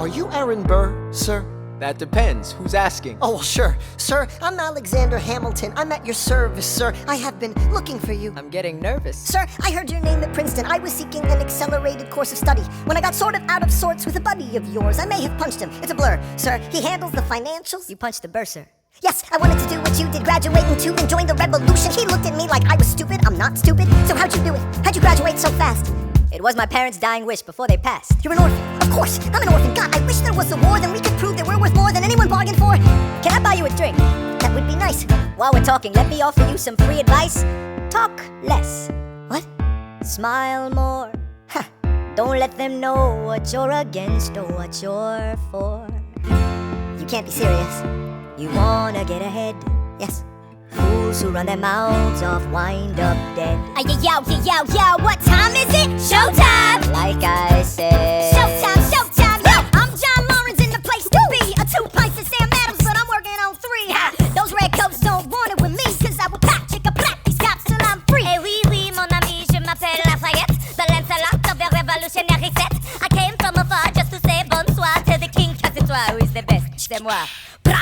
Are you Aaron Burr, sir? That depends. Who's asking? Oh, well, sure. Sir, I'm Alexander Hamilton. I'm at your service, sir. I have been looking for you. I'm getting nervous. Sir, I heard your name at Princeton. I was seeking an accelerated course of study. When I got sort of out of sorts with a buddy of yours, I may have punched him. It's a blur. Sir, he handles the financials. You punched the bursar. Yes, I wanted to do what you did, graduate into and join the revolution. He looked at me like I was stupid. I'm not stupid. So how'd you do it? How'd you graduate so fast? It was my parents' dying wish before they passed. You're an orphan. Of course, I'm an orphan. God, I wish there was a war, then we could prove that we're worth more than anyone bargained for. Can I buy you a drink? That would be nice. While we're talking, let me offer you some free advice. Talk less. What? Smile more. Huh. Don't let them know what you're against or what you're for. You can't be serious. You wanna get ahead. Yes. Fools who run their mouths off wind up dead. Yo, what time is it? Showtime! Like I said. Showtime, yo! I'm John Lawrence in the place to be. A 2 pints of Sam Adams, but I'm working on 3. Ha! Those red coats don't want it with me, cause I will pop, chick a plat, these cops till I'm free. Eh oui, mon ami, je m'appelle Lafayette, the Lancelot of the revolutionary set. I came from afar just to say bonsoir to the king, cause it's toi who is the best, c'est moi. Bra,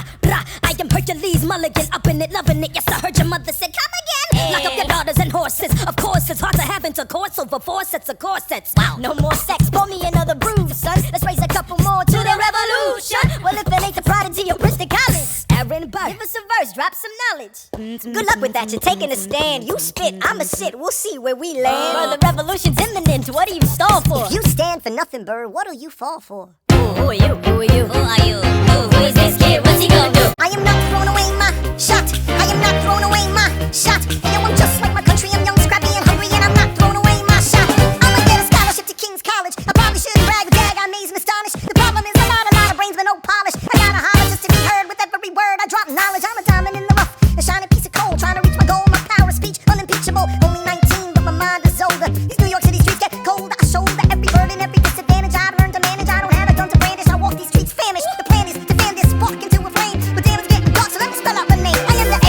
I am Hercules Mulligan, up in it, loving it. Yes, I heard your mother said, come again. Lock up your daughters and horses. Of course, it's hard to have intercourse over 4 sets of corsets. Wow, no more sex, pour me another brew, son. Let's raise a couple more to the revolution. Well, if it ain't the prodigy of Princeton College, Aaron Burr, give us a verse, drop some knowledge. Good luck with that, you're taking a stand. You spit, I'ma sit, we'll see where we land. Well, the revolution's imminent, what do you stall for? If you stand for nothing, Burr, what'll you fall for? Who are you? Who are you? Who is this kid? What's he gonna do? I am not throwing away my shot. I am not throwing away my shot. Hey, yo, I'm just like my country. I'm young, scrappy, and hungry, and I'm not throwing away my shot. I'ma get a scholarship to King's College. I probably shouldn't brag, but dag, I amaze and astonish. The problem is I got a lot of brains but no polish. I gotta holler just to be heard with every word. I drop knowledge. I'm a diamond in the rough, a shining piece of coal, trying to reach my goal. My power of speech unimpeachable. Only 19, but my mind is older. These New York City streets get cold. I shoulder every burden, every disadvantage. I've learned to manage. I don't have a gun to brandish. I walk these streets famished. The plan is to fan this spark into a flame. But damn, it's getting dark, so let me spell out the name. I am the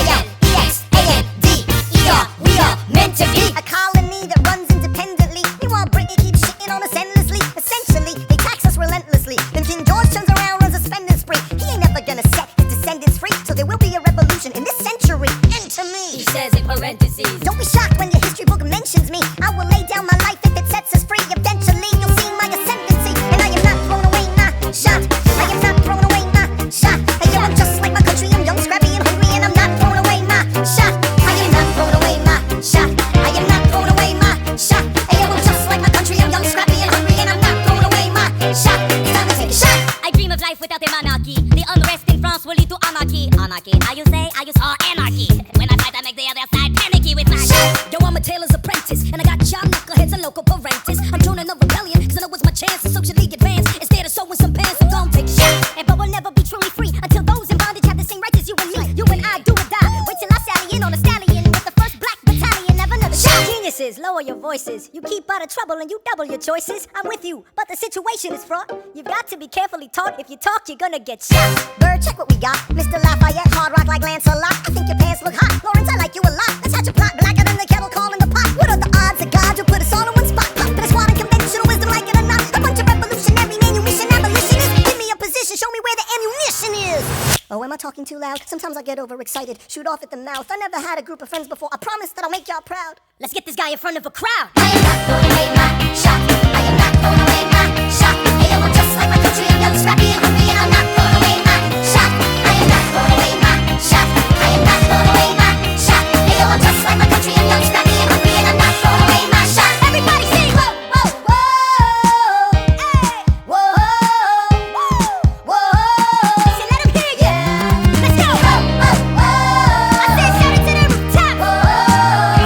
A-L-E-X-A-N-D-E-R. We are meant to be a colony that runs independently. Meanwhile, Britain keeps shitting on us endlessly. Essentially, they tax us relentlessly. Then King George turns around, runs a spending spree. He ain't never gonna set his descendants free. So there will be a revolution in this century. Enter me. He says in parentheses. Don't be shocked when your history book mentions me. I will lay down my life if it sets us free. Eventually, you'll see my ascendancy. And I am not throwing away my shot. I am not throwing away my shot. Hey, yo, I'm just like my country. I'm young, scrappy, and hungry, and I'm not throwing away my shot. I am not throwing away my shot. I am not throwing away my shot. Hey, yo, I'm just like my country. I'm young, scrappy, and hungry, and I'm not throwing away my shot. It's time to take a shot. I dream of life without a monarchy. The unrest in France will lead to anarchy. Anarchy, how you say? I use anarchy. When I fight, I make the other side panicky with my shot. Yo, I'm a tailor's apprentice, and I got job knuckleheads and local parentes. I'm joining the rebellion, cause I know it's my chance to socially advance. Instead of sewing some pants, so don't take a shot. And but we'll never be truly free until those in bondage have the same rights as you and me. You and I do or die. Wait till I sally in on a stallion with the 1st Black Battalion. Have another shot. Geniuses, lower your voices. You keep out of trouble and you double your choices. I'm with you, but the situation is fraught. You've got to be carefully taught. If you talk, you're gonna get shot. Bird, check what we got. Mr. Lafayette, hard rock like Lancelot. I think your pants look hot. Lawrence, I like you a lot. Let's hatch a plot blacker than the kettle calling the pot. What are the odds of God you'll put us all in one spot? Pop, but it's one conventional wisdom, like it or not. A bunch of revolutionary manumission abolitionists. Give me a position, show me where the ammunition is. Oh, am I talking too loud? Sometimes I get overexcited, shoot off at the mouth. I never had a group of friends before. I promise that I'll make y'all proud. Let's get this guy in front of a crowd. I am not throwing away my shot. I am not throwing away my shot. Hey, yo, I'm just like my country. I'm young, scrappy, and hungry, and I'm not throwing away my shot. I am not throwing away my shot. I am not throwing away my shot. Hey, yo, I'm just like my country. I'm young, scrappy, and hungry, and I'm not throwing away my shot. Everybody sing, whoa, whoa, whoa, hey, whoa, whoa, whoa. So let him hear you. Let's go. Whoa, whoa, whoa. I said shout it to the rooftop. Whoa,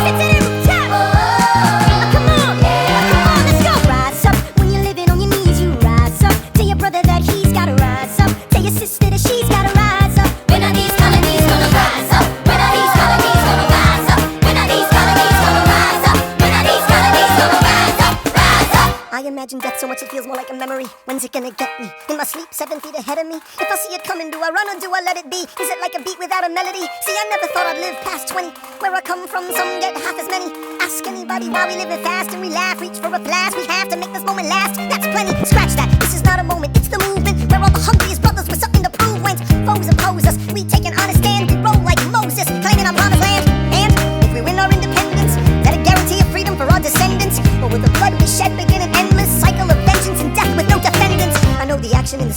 Sit to the rooftop. whoa. Come on, let's go. Rise up when you're living on your knees. You rise up. Tell your brother that he's gotta rise up. Tell your sister that she's gotta rise up. When are these colonies gonna rise up? When are these colonies gonna rise up? When are these colonies gonna rise up? When are these colonies gonna rise up? Rise up! I imagine death so much it feels more like a memory. When's it gonna get me? In my sleep, 7 feet ahead of me. If I see it coming, do I run or do I let it be? Is it like a beat without a melody? See, I never thought I'd live past 20. Where I come from, some get half as many. Ask anybody why we living fast and we laugh. Reach for a blast, we have to make this moment last. That's plenty, scratch that. This is not a moment, it's the movement.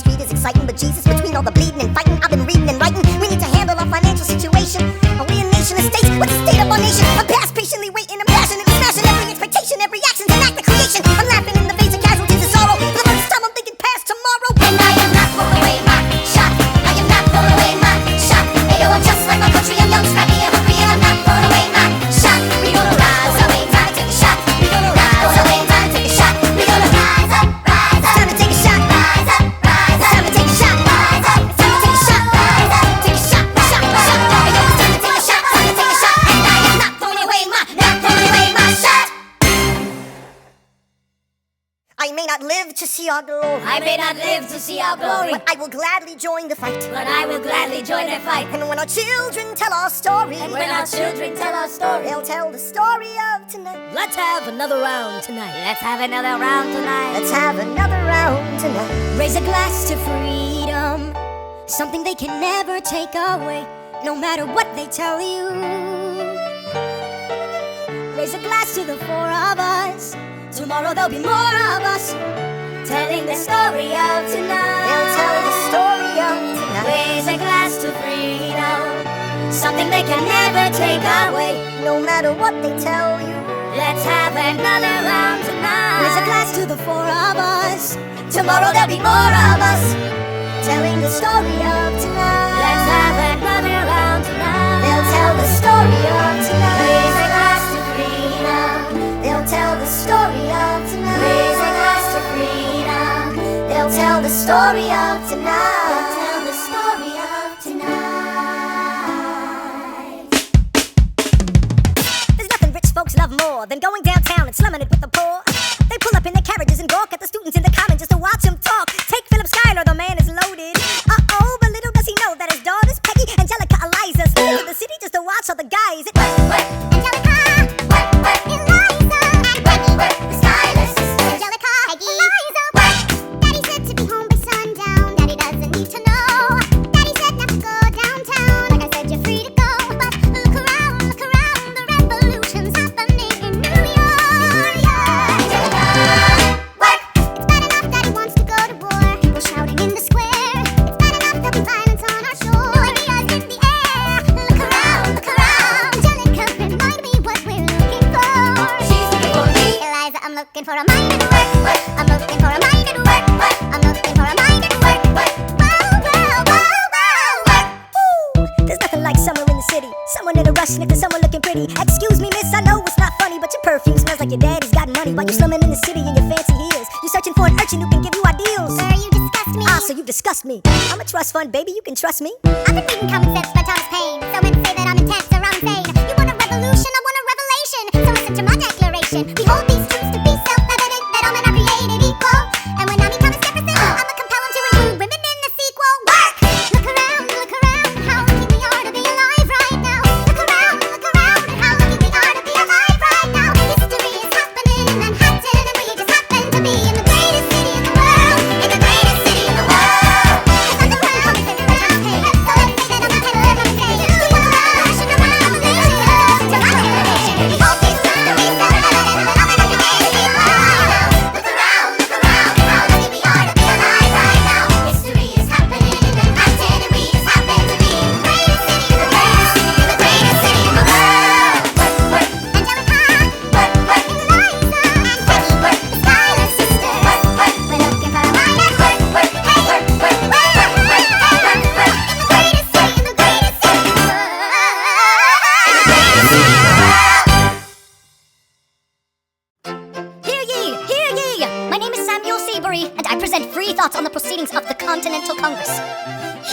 the street is exciting, but Jesus, between all the bleeding and fighting, I've been reading and writing. We need to handle our financial situation. Are we a nation of states? What's the state of our nation? I'm past patiently waiting, I'm passionately smashing every expectation, every action's an act of creation. I'm laughing in the face of casualties of sorrow. For the first time I'm thinking past tomorrow. And I am not throwing away my shot. I am not throwing away my shot. Hey, yo, I'm just like my country. I'm young, scrappy, and hungry, and I'm not throwing away my shot. We gonna rise up, ain't time to take a shot. We gonna rise up, ain't time to take a shot. We gonna rise up, rise up. Time to take a shot. Rise up, rise up. Time to take a shot. Rise up. Time to take a shot. Rise up. Take a shot. Shot. Shot. Hey, yo, it's time to take a shot. Time to take a shot. And I am not throwing away my shot. I may not live to see our glory, I may not live to see our glory, but I will gladly join the fight. but I will gladly join the fight. And when our children tell our story, And when our children tell our story, they'll tell the story of tonight. Let's have another round tonight. let's have another round tonight. Let's have another round tonight. Raise a glass to freedom, something they can never take away, no matter what they tell you. Raise a glass to the four of us. Tomorrow there'll be more of us telling the story of tonight. They'll tell the story of tonight. Raise a glass to freedom, something they can never take away. No matter what they tell you, Let's have another round tonight. Raise a glass to the four of us. Tomorrow there'll be more of us. telling the story of tonight. Let's have another round tonight. They'll tell the story of tonight. Raise a glass to freedom. They'll tell the story of tonight. Raise a glass to freedom. They'll tell the story of They'll tonight. tell the story of tonight. There's nothing rich folks love more than going downtown and slumming it with the poor. They pull up in their carriages and gawk at the students in the common just to watch them talk. Take Philip Schuyler, the man is loaded. Uh-oh, but little does he know that his daughters, Peggy, Angelica, Eliza, sneak into the city just to watch all the guys. Angelica, Eliza, and Peggy, the stylist sisters. Angelica, Peggy, Eliza, Daddy said to be home by sundown. Daddy doesn't need to know. Daddy said not to go downtown. Like I said, you're free to go. But look around, the revolution's happening in New York. Angelica, work. It's bad enough Daddy wants to go to war. People shouting in the square. It's bad enough there'll be violence on our shore. Maria's in the air. Look around, look around. Angelica, remind me what we're looking for. She's looking for me. Eliza, I'm looking for a mind at work. I'm looking for a mind at work. I'm looking for a mind at work. Ooh, there's nothing like summer in the city. Someone in a rush next to someone looking pretty. Excuse me, miss, I know it's not funny, but your perfume smells like your daddy's got money. While you're slumming in the city in your fancy heels, you're searching for an urchin who can give you ideals. Sir, you disgust me. Ah, so you disgust me. I'm a trust fund, baby, you can trust me. I've been reading Common Sense by Thomas Paine. So men say that I'm intense or I'm insane. You want a revolution, I want a revelation. So listen to my declaration. Behold these truths to be self-evident, that all men are created equal. And when I meet Thomas Jefferson, I'ma compel him to include women in the sequel. Work! Look around, how lucky we are to be alive right now. Look around, how lucky we are to be alive right now. History is happening in Manhattan, and we just happen to be in the greatest city in the world. In the greatest city in the world. It's not the world, Common Sense by Thomas Paine. So let's say that I'm not gonna let them say. You want a revolution, a revolution. To my declaration. Behold these truths to be self-evident, that all men are created equal. Look around, how lucky we are to be alive right now. History is happening in Manhattan, and we just happen to be in the greatest city in the world. In the greatest city in the world. Angelica, Eliza, and Peggy, the stylist sisters. We're looking for a mind at work. Hey, in the greatest city, in the greatest city in the world. Hear ye! Hear ye! My name is Samuel Seabury, and I present free thoughts on the proceedings of the Continental Congress.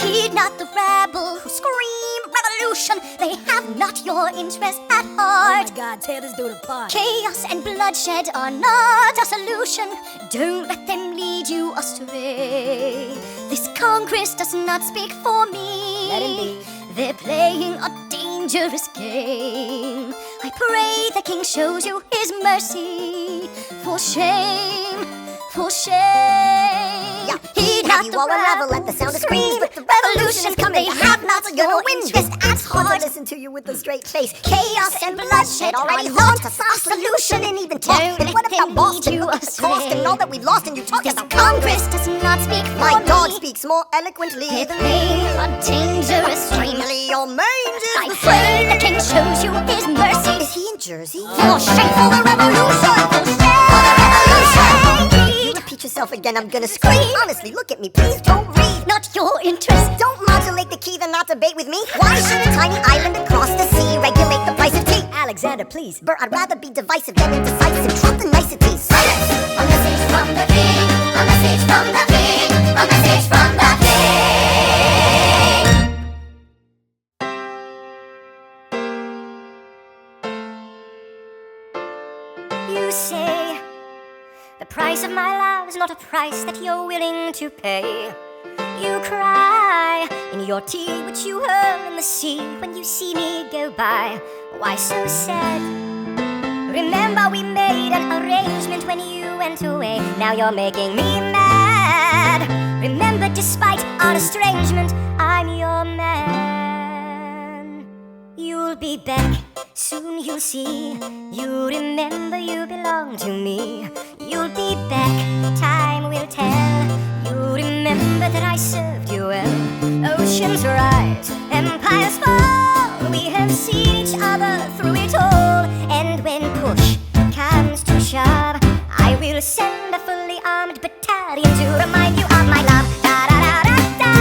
Heed not the rabble who scream revolution. They have not your interest at heart. God, tear this dude apart. Chaos and bloodshed are not a solution. Don't let them lead you astray. This Congress does not speak for me. Let him be. They're playing a dangerous game. I pray the king shows you his mercy. For shame, for shame. Heed not you all unravel at the sound of screams. But the revolution is coming. The have-nots are gonna win this. interest at It's hard heart. to listen to you with a straight face. Chaos and bloodshed already haunt us. Our solution and even talk. Don't And what let about them Boston? lead you Look at the cost astray. and all that we've lost, and you talk This about Congress Congress. does not speak for My dog me. speaks more eloquently They than me. are dangerous stream. Extremely, your mange is I the pray same. the king shows you his mercy. Is he in Jersey? For shame for the revolution. For shame. You repeat yourself again, I'm gonna scream. Honestly, look at me, please don't read. Not your interest. Don't modulate the key, then not debate with me. Why should a tiny island across the sea regulate the price of tea? Alexander, please. Bert, I'd rather be divisive than indecisive. Drop the niceties. Silence! A message from the king. A message from the king. A message from the king. You say the price of my love is not a price that you're willing to pay. You cry in your tea, which you hurl in the sea when you see me go by. Why so sad? Remember we made an arrangement when you went away. Now you're making me mad. Remember, despite our estrangement, I'm your man. You'll be back, soon you'll see. You remember you belong to me. You'll be back, time will tell. You remember that I served you well. Oceans rise, empires fall. We have seen each other through it all. And when push comes to shove, I will send a fully armed battalion to remind you of my love. Da-da-da-da-da,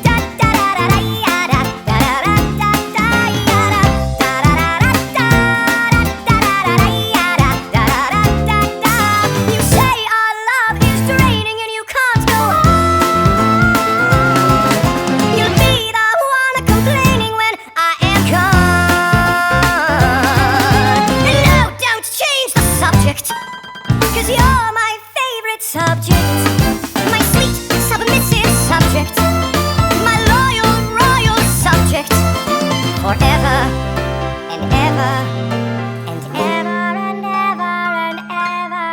da-da-da-da-da-da, da-da-da-da-da-da, da-da-da-da-da-da-da-da-da-da-da-da. You say our love is draining and you can't go on. You'll be the one complaining when I am gone. And no, don't change the subject, 'cause you're my favorite subject. My sweet, submissive subject. My loyal, royal subject. Forever and ever and ever and ever and ever.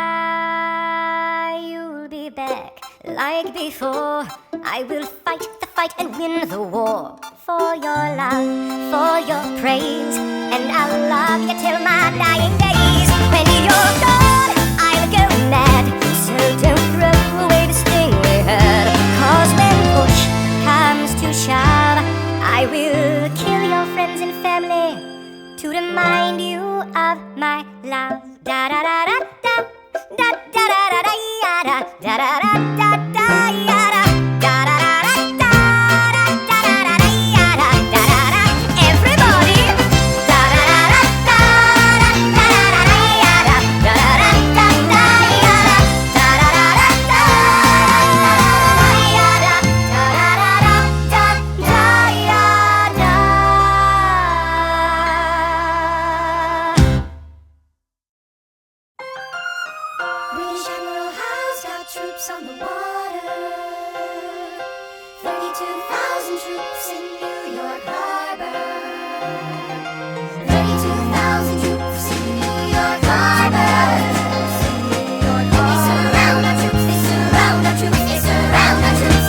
You'll be back like before. I will fight the fight and win the war. For your love, for your praise. And I'll love you till my dying days. When you're gone, I'll go mad. So don't throw away the sting we had. 'Cause when push comes to shove, I will kill your friends and family to remind you of my love. Da da da da da da da da da da da da da da da da da. Everybody, British Admiral has got troops on the water. 32,000 troops in New York Harbor. 32,000 troops in New York Harbor. They surround our troops, they surround our troops, they surround our troops.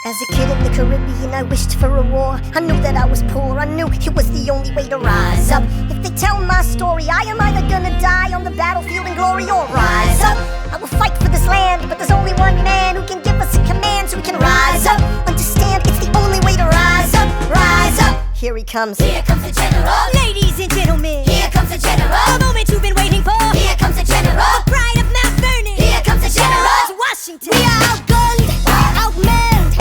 As a kid in the Caribbean, I wished for a war. I knew that I was poor, I knew it was the only way to rise up. If they tell my story, I am either gonna die on the battlefield in glory or rise up. I will fight for this land, but there's only one man who can give us a command so we can rise up. Understand, it's the only way to rise up, rise up. Here he comes. Here comes the general. ladies and gentlemen, Here comes the general. the moment you've been waiting for. Here comes the general. The pride of Mount Vernon. Here comes the general. It's Washington. We are outgunned, outmanned,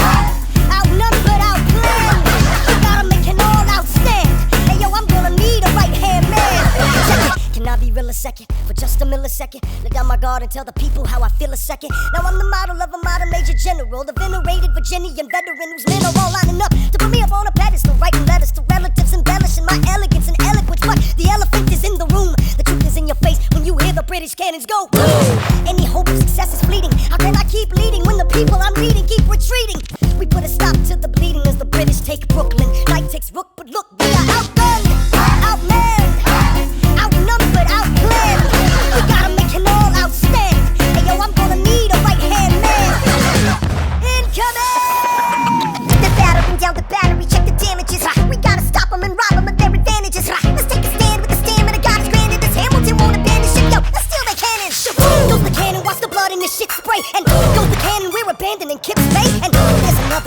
outnumbered, outplanned. We gotta make an all-out stand. Hey yo, I'm gonna need a right-hand man. Check it. Can I be real a second? For just a millisecond, let down my guard and tell the people how I feel a second. Now I'm the model of a modern major general, the venerated Virginian veteran whose men are all lining up to put me up on a pedestal, writing letters to relatives, embellishing my elegance and eloquence. But the elephant is in the room, the truth is in your face when you hear the British cannons go boom. Any hope of success is fleeting. How can I keep leading when the people I'm leading keep retreating? We put a stop to the bleeding as the British take Brooklyn. Night takes Rook, but look, we are outgunned, outmanned, outnumbered, outplanned. We gotta make an all-out stand. Hey yo, I'm gonna need a right-hand man. Incoming! The battery down the battery, check the damages.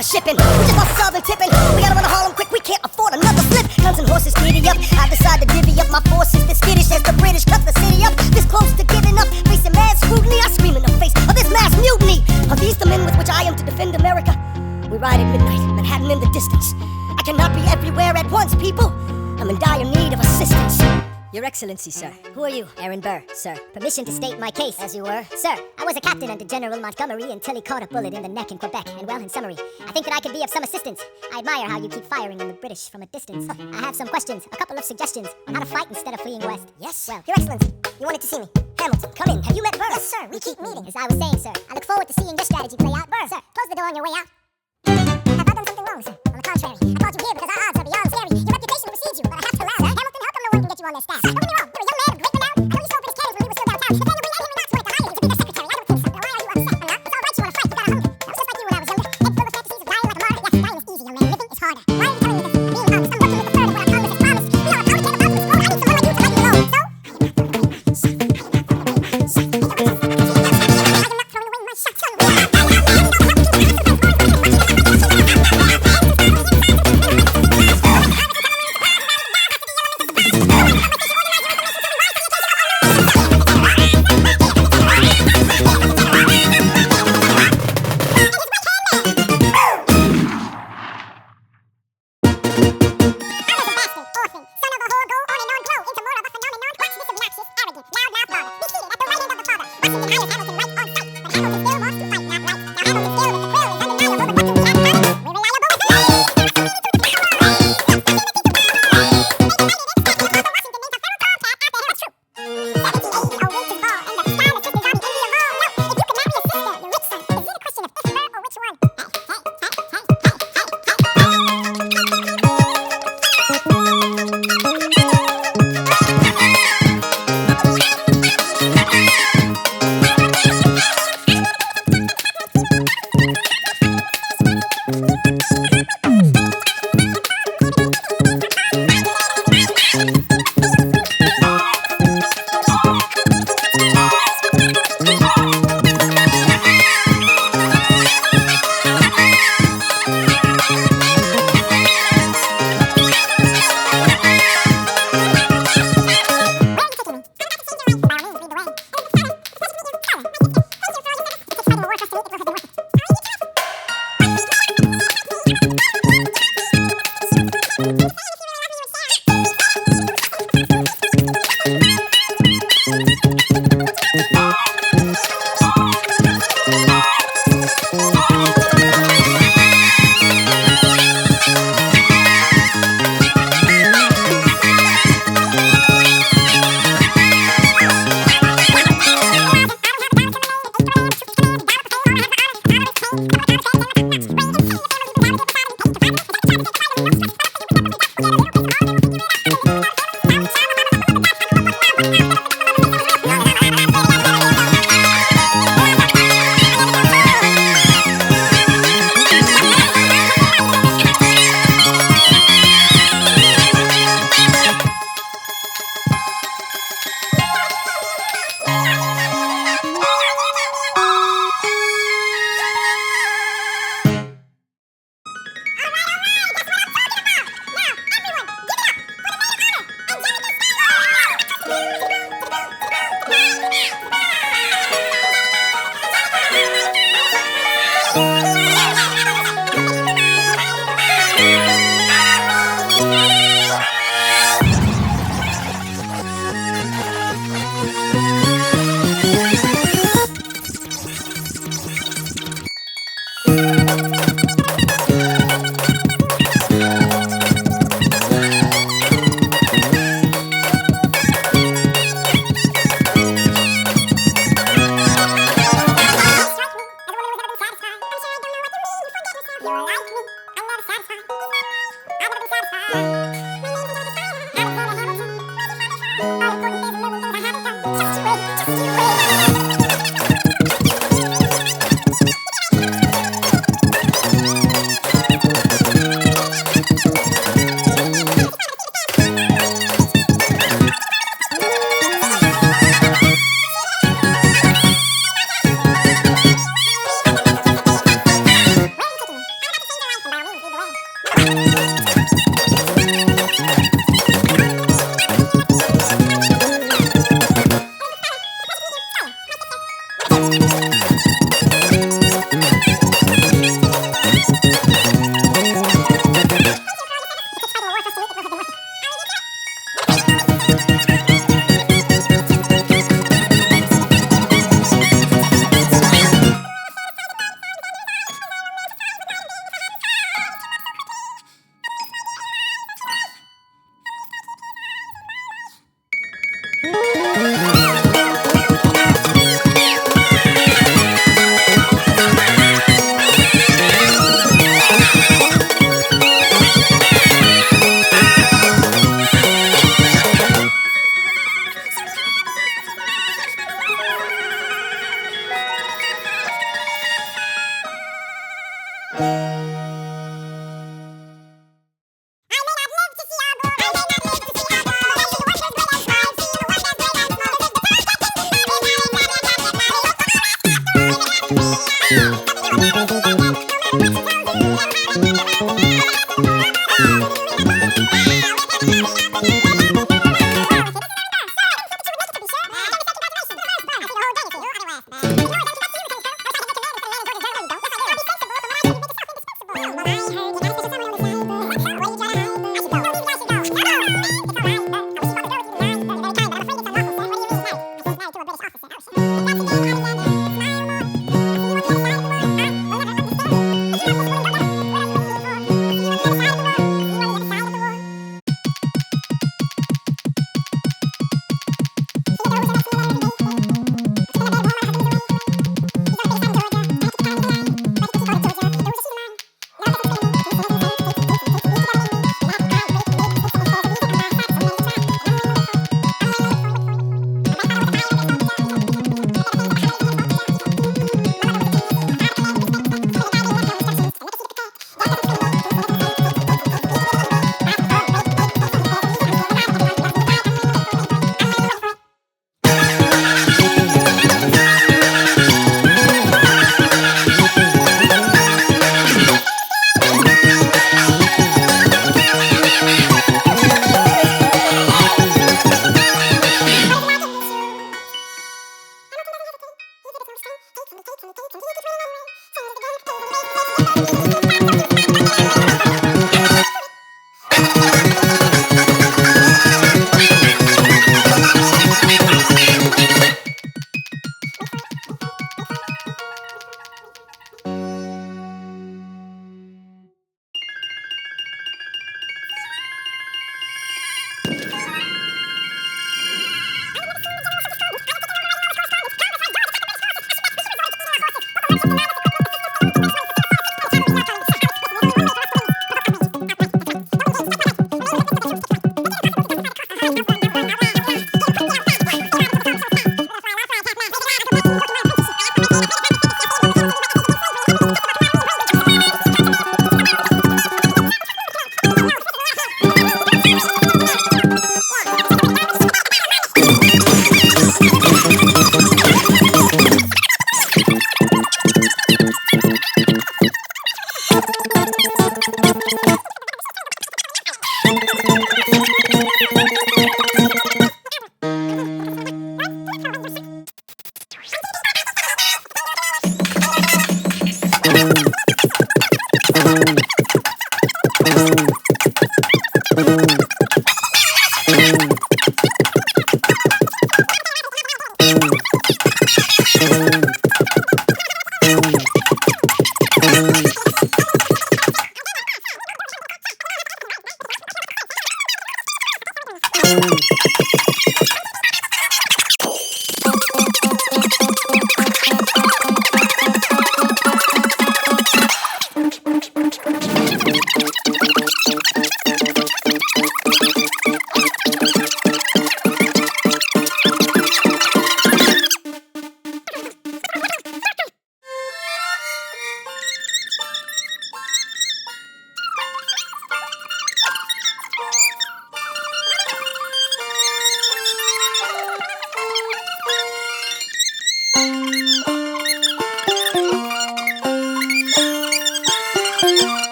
the shipping. We just lost Southern tipping. We gotta run to Harlem quick, we can't afford another slip. Guns and horses giddy up. I decide to divvy up my forces. This skittish as the British cut the city up. This close to giving up, facing mad scrutiny. I scream in the face of this mass mutiny. Are these the men with which I am to defend America? We ride at midnight, Manhattan in the distance. I cannot be everywhere at once, people. I'm in dire need of assistance. Your Excellency, sir. Who are you? Aaron Burr, sir. Permission to state my case. As you were? Sir, I was a captain under General Montgomery until he caught a bullet in the neck in Quebec. And well, in summary, I think that I could be of some assistance. I admire how you keep firing on the British from a distance. I have some questions, a couple of suggestions on how to fight instead of fleeing west. Yes. Well, Your Excellency, you wanted to see me. Hamilton, come in. Have you met Burr? Yes, sir. We keep meeting. As I was saying, sir, I look forward to seeing your strategy play out. Burr, sir, close the door on your way out. Have I done something wrong, sir? On the contrary, I called you here because our odds are beyond scary. Your reputation precedes you, but I have to laugh. Hamilton, how come no one can get you on their staff? Don't get me wrong, you're a young man of great renown. I know you stole British cannons when we were still downtown. But then we let him not to it to hire you to be their secretary. I don't think so. Now, why are you upset? I'm not. It's all right you want to fight. You got a hunger. That was just like you when I was younger. Head full of fantasies of dying like a martyr. Yes, dying is easy, young man. Living is harder. Why are you telling me this? Being honest. I'm working with the third of what our Congress has promised. We are a power came about to explode. I need someone like you to let me alone. So, I am not throwing away my shots.